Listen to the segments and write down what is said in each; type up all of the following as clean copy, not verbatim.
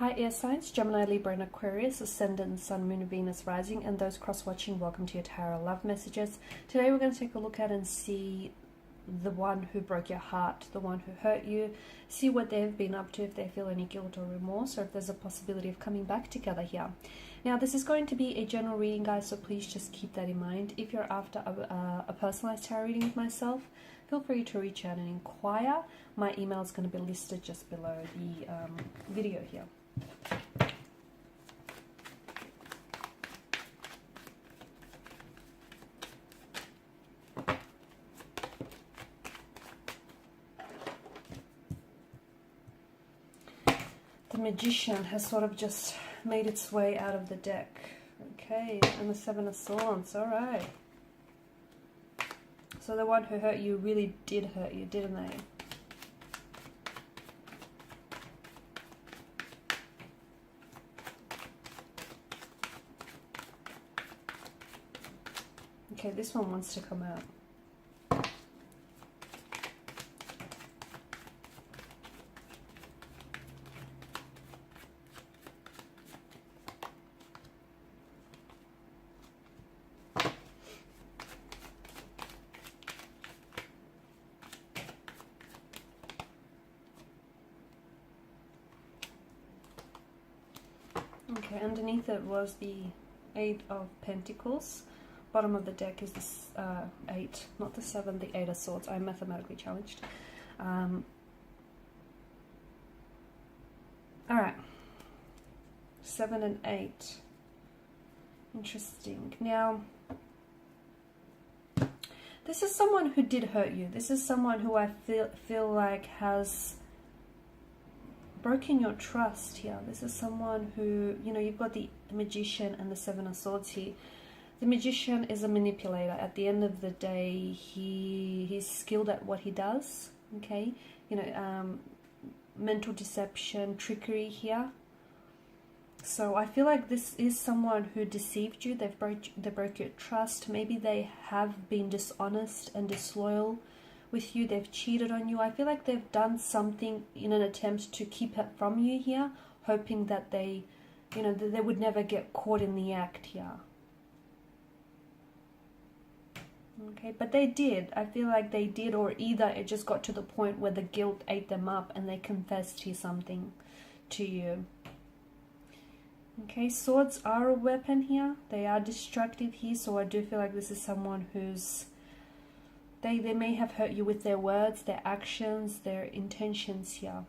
Hi air signs, Gemini, Libra and Aquarius, Ascendant, Sun, Moon, Venus, Rising, and those cross-watching, welcome to your tarot love messages. Today we're going to take a look at and see the one who broke your heart, the one who hurt you, see what they've been up to, if they feel any guilt or remorse, or if there's a possibility of coming back together here. Now this is going to be a general reading, guys, so please just keep that in mind. If you're after a personalized tarot reading with myself, feel free to reach out and inquire. My email is going to be listed just below the video here. The Magician has sort of just made its way out of the deck. Okay, and the Seven of Swords, alright. So the one who hurt you really did hurt you, didn't they? Okay, this one wants to come out. Okay, underneath it was the Eight of Pentacles. Bottom of the deck is this 8, not the 7, the 8 of Swords. I'm mathematically challenged. Alright. 7 and 8. Interesting. Now, this is someone who did hurt you. This is someone who I feel like has broken your trust here. This is someone who, you know, you've got the Magician and the Seven of Swords here. The Magician is a manipulator. At the end of the day, he's skilled at what he does. Okay, you know, mental deception, trickery here. So I feel like this is someone who deceived you. They broke your trust. Maybe they have been dishonest and disloyal with you. They've cheated on you. I feel like they've done something in an attempt to keep it from you here, hoping that they, you know, that they would never get caught in the act here. Okay, but they did. I feel like they did, or either it just got to the point where the guilt ate them up and they confessed to something to you. Okay, swords are a weapon here. They are destructive here, so I do feel like this is someone who's they may have hurt you with their words, their actions, their intentions here.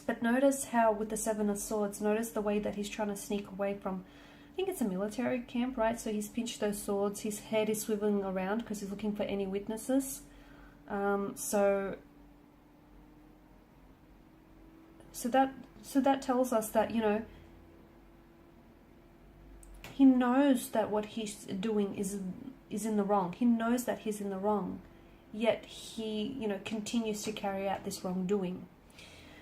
But notice how with the Seven of Swords, notice the way that he's trying to sneak away from, I think it's a military camp, right? So he's pinched those swords. His head is swiveling around because he's looking for any witnesses. So that tells us that, you know, he knows that what he's doing is in the wrong. He knows that he's in the wrong, yet he, you know, continues to carry out this wrongdoing.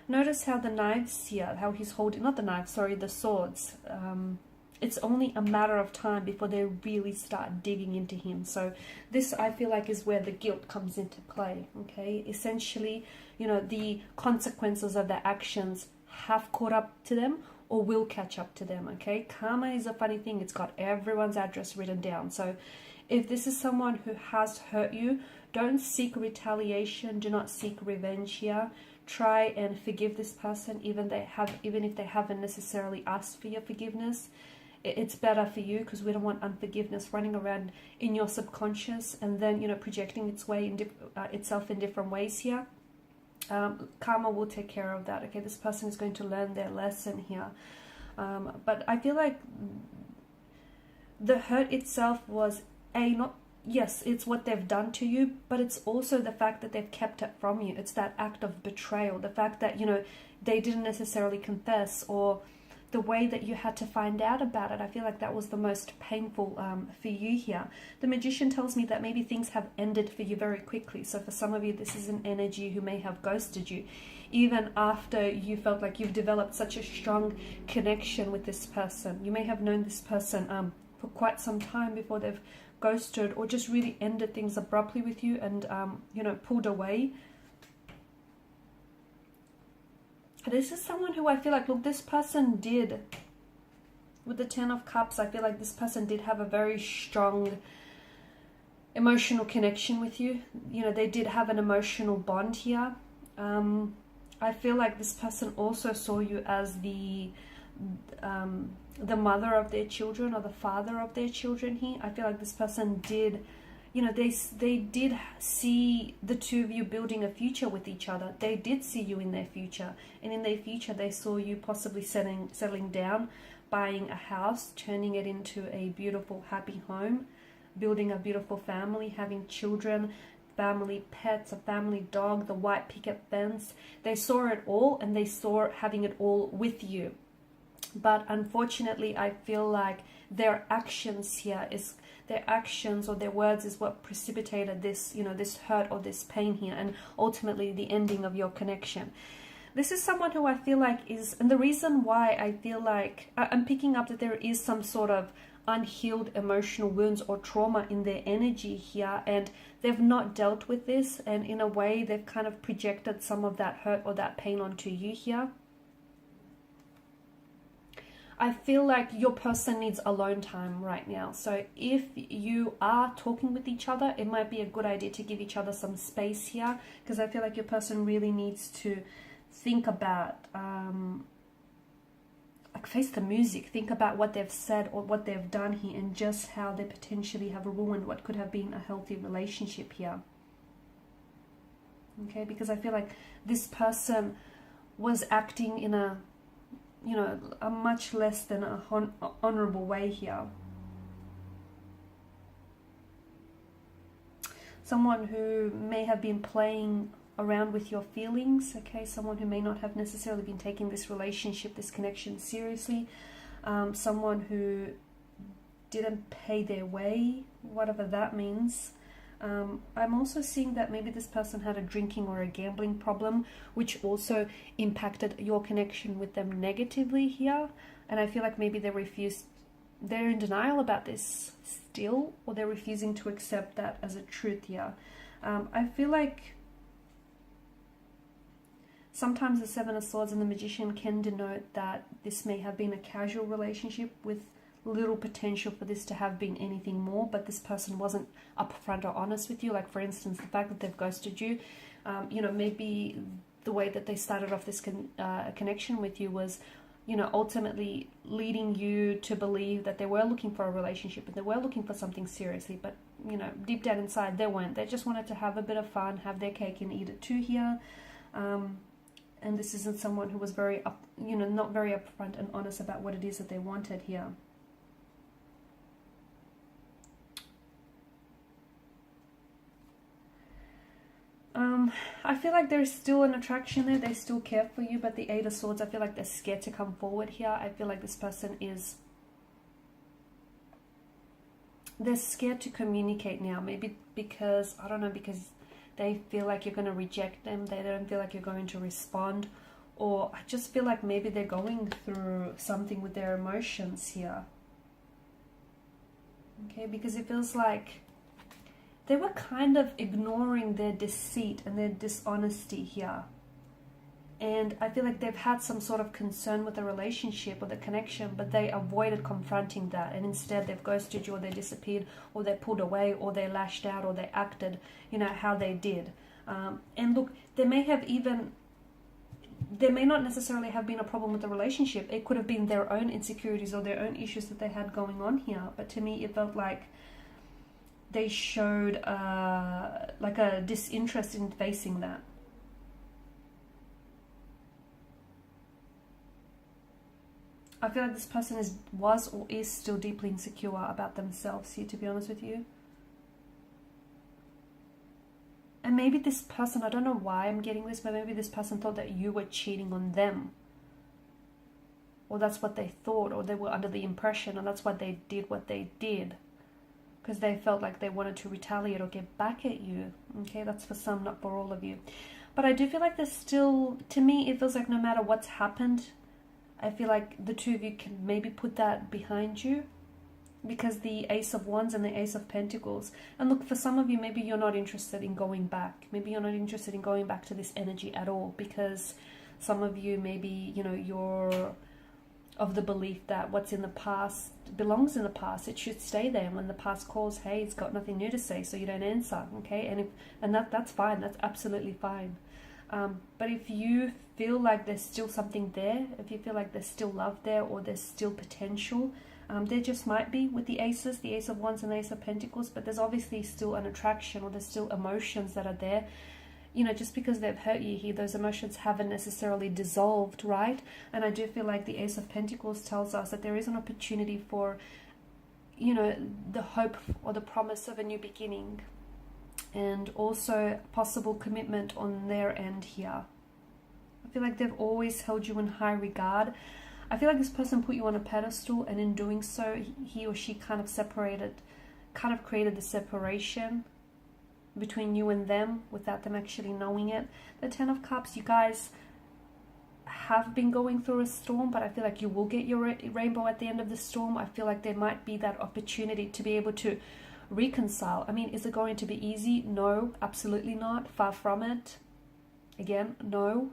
Notice how the knives here, how he's holding, not the knives, sorry, the swords. It's only a matter of time before they really start digging into him. So this, I feel like, is where the guilt comes into play. Okay, essentially, you know, the consequences of their actions have caught up to them or will catch up to them. Okay, karma is a funny thing. It's got everyone's address written down. So if this is someone who has hurt you, don't seek retaliation. Do not seek revenge here. Try and forgive this person, even if they haven't necessarily asked for your forgiveness. It's better for you, because we don't want unforgiveness running around in your subconscious and then, you know, projecting itself in different ways here. Karma will take care of that. Okay, this person is going to learn their lesson here. But I feel like the hurt itself was yes, it's what they've done to you, but it's also the fact that they've kept it from you. It's that act of betrayal, the fact that, you know, they didn't necessarily confess, or the way that you had to find out about it. I feel like that was the most painful for you here. The Magician tells me that maybe things have ended for you very quickly. So for some of you, this is an energy who may have ghosted you, even after you felt like you've developed such a strong connection with this person. You may have known this person for quite some time before they've ghosted or just really ended things abruptly with you and, you know, pulled away. This is someone who I feel like, look, this person did, with the Ten of Cups, I feel like this person did have a very strong emotional connection with you. You know, they did have an emotional bond here. I feel like this person also saw you as the mother of their children or the father of their children here. I feel like this person did, you know, they did see the two of you building a future with each other. They did see you in their future, and in their future they saw you possibly settling down, buying a house, turning it into a beautiful, happy home, building a beautiful family, having children, family pets, a family dog, the white picket fence. They saw it all, and they saw having it all with you. But unfortunately, I feel like their actions here is, their actions or their words is what precipitated this, you know, this hurt or this pain here, and ultimately the ending of your connection. This is someone who I feel like is, and the reason why I feel like I'm picking up that there is some sort of unhealed emotional wounds or trauma in their energy here, and they've not dealt with this, and in a way they've kind of projected some of that hurt or that pain onto you here. I feel like your person needs alone time right now. So if you are talking with each other, it might be a good idea to give each other some space here, because I feel like your person really needs to think about, like, face the music, think about what they've said or what they've done here, and just how they potentially have ruined what could have been a healthy relationship here. Okay, because I feel like this person was acting in a, you know, a much less than a honorable way here. Someone who may have been playing around with your feelings, okay? Someone who may not have necessarily been taking this relationship, this connection seriously. Someone who didn't pay their way, whatever that means. I'm also seeing that maybe this person had a drinking or a gambling problem, which also impacted your connection with them negatively here. And I feel like maybe they're in denial about this still, or they're refusing to accept that as a truth here. I feel like sometimes the Seven of Swords and the Magician can denote that this may have been a casual relationship with little potential for this to have been anything more, but this person wasn't upfront or honest with you. Like, for instance, the fact that they've ghosted you, you know, maybe the way that they started off this connection with you was, you know, ultimately leading you to believe that they were looking for a relationship and they were looking for something seriously, but, you know, deep down inside they weren't. They just wanted to have a bit of fun, have their cake and eat it too here. And this isn't someone who was very not very upfront and honest about what it is that they wanted here. I feel like there's still an attraction there. They still care for you, but the Eight of Swords, I feel like they're scared to come forward here. I feel like this person is, they're scared to communicate now. Maybe because, I don't know, because they feel like you're going to reject them. They don't feel like you're going to respond. Or I just feel like maybe they're going through something with their emotions here. Okay, because it feels like they were kind of ignoring their deceit and their dishonesty here. And I feel like they've had some sort of concern with the relationship or the connection, but they avoided confronting that. And instead they've ghosted you, or they disappeared, or they pulled away, or they lashed out, or they acted, you know, how they did. And look, there may not necessarily have been a problem with the relationship. It could have been their own insecurities or their own issues that they had going on here. But to me, it felt like they showed like a disinterest in facing that. I feel like this person was or is still deeply insecure about themselves here, to be honest with you. And maybe this person, I don't know why I'm getting this, but maybe this person thought that you were cheating on them. Or that's what they thought, or they were under the impression, and that's why they did what they did. Because they felt like they wanted to retaliate or get back at you. Okay, that's for some, not for all of you. But I do feel like there's still, to me, it feels like no matter what's happened, I feel like the two of you can maybe put that behind you. Because the Ace of Wands and the Ace of Pentacles. And look, for some of you, maybe you're not interested in going back. Maybe you're not interested in going back to this energy at all. Because Some of you, maybe, you know, you're of the belief that what's in the past belongs in the past. It should stay there. And when the past calls, hey, it's got nothing new to say, so you don't answer, okay? And that's fine. That's absolutely fine. But if you feel like there's still something there, if you feel like there's still love there, or there's still potential, there just might be with the aces, the Ace of Wands and the Ace of Pentacles, but there's obviously still an attraction, or there's still emotions that are there. You know, just because they've hurt you here, those emotions haven't necessarily dissolved, right? And I do feel like the Ace of Pentacles tells us that there is an opportunity for, you know, the hope or the promise of a new beginning, and also possible commitment on their end here. I feel like they've always held you in high regard. I feel like this person put you on a pedestal, and in doing so, he or she kind of created the separation between you and them without them actually knowing it. The Ten of Cups, you guys have been going through a storm, but I feel like you will get your rainbow at the end of the storm. I feel like there might be that opportunity to be able to reconcile. I mean, is it going to be easy? No, absolutely not. Far from it. Again, no.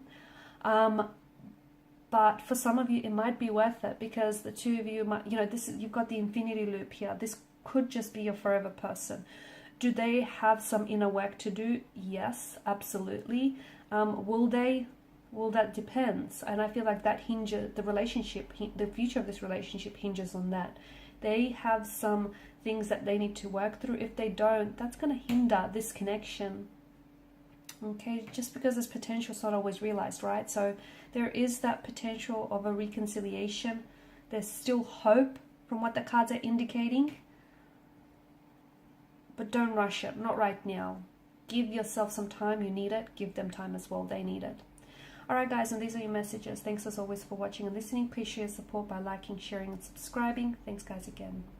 But for some of you, it might be worth it, because the two of you might, you know, you've got the infinity loop here. This could just be your forever person. Do they have some inner work to do? Yes, absolutely. Will they? Well, that depends. And I feel like that hinges, the future of this relationship hinges on that. They have some things that they need to work through. If they don't, that's going to hinder this connection. Okay, just because there's potential, it's not always realized, right? So there is that potential of a reconciliation. There's still hope from what the cards are indicating. But don't rush it, not right now. Give yourself some time, you need it. Give them time as well, they need it. Alright guys, and these are your messages. Thanks as always for watching and listening. Please share your support by liking, sharing and subscribing. Thanks guys again.